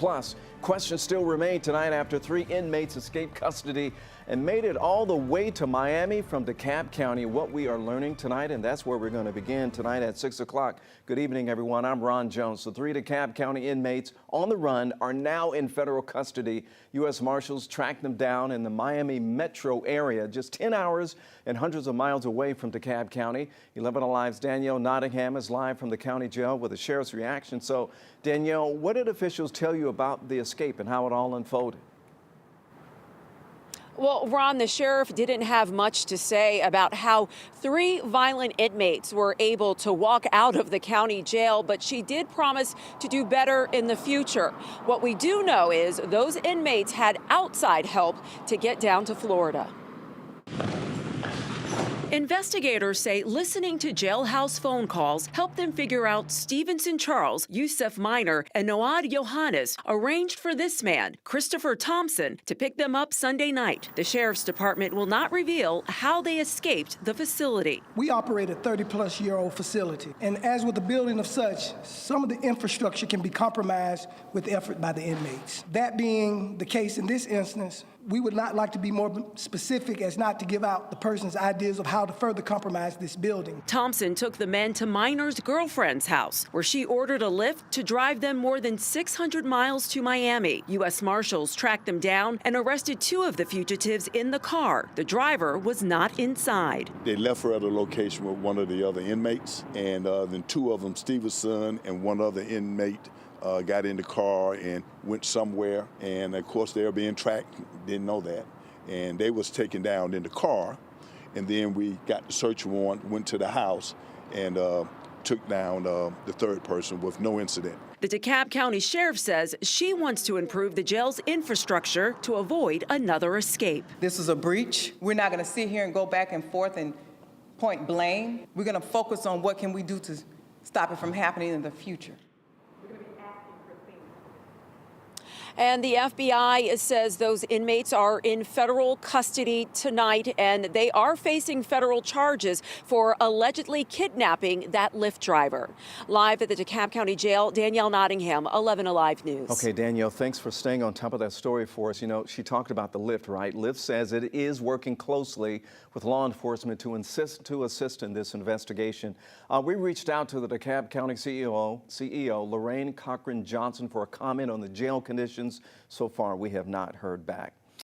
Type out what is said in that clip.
Plus, questions still remain tonight after 3 inmates escaped custody and made it all the way to Miami from DeKalb County. What we are learning tonight, and that's where we're going to begin tonight at 6 o'clock. Good evening, everyone. I'm Ron Jones. The 3 DeKalb County inmates on the run are now in federal custody. U.S. Marshals tracked them down in the Miami metro area, just 10 hours and hundreds of miles away from DeKalb County. 11 Alive's Danielle Nottingham is live from the county jail with the sheriff's reaction. So, Danielle, what did officials tell you about the escape and how it all unfolded? Well, Ron, the sheriff didn't have much to say about how 3 violent inmates were able to walk out of the county jail, but she did promise to do better in the future. What we do know is those inmates had outside help to get down to Florida. Investigators say listening to jailhouse phone calls helped them figure out Stevenson Charles, Yusuf Minor, and Naod Yohannes arranged for this man, Christopher Thompson, to pick them up Sunday night. The sheriff's department will not reveal how they escaped the facility. We operate a 30-plus-year-old facility, and as with the building of such, some of the infrastructure can be compromised with effort by the inmates. That being the case in this instance, we would not like to be more specific as not to give out the person's ideas of how to further compromise this building. Thompson took the men to Minor's girlfriend's house, where she ordered a Lyft to drive them more than 600 miles to Miami. U.S. Marshals tracked them down and arrested 2 of the fugitives in the car. The driver was not inside. They left her at a location with one of the other inmates, and then 2 of them, Stevenson and one other inmate, got in the car and went somewhere, and of course they were being tracked, didn't know that, and they was taken down in the car, and then we got the search warrant, went to the house, and took down the 3rd person with no incident. The DeKalb County Sheriff says she wants to improve the jail's infrastructure to avoid another escape. This is a breach. We're not going to sit here and go back and forth and point blame. We're going to focus on what can we do to stop it from happening in the future. And the FBI says those inmates are in federal custody tonight, and they are facing federal charges for allegedly kidnapping that Lyft driver. Live at the DeKalb County Jail, Danielle Nottingham, 11 Alive News. Okay, Danielle, thanks for staying on top of that story for us. You know, she talked about the Lyft, right? Lyft says it is working closely with law enforcement to assist in this investigation. We reached out to the DeKalb County CEO Lorraine Cochran Johnson for a comment on the jail conditions. So far, we have not heard back.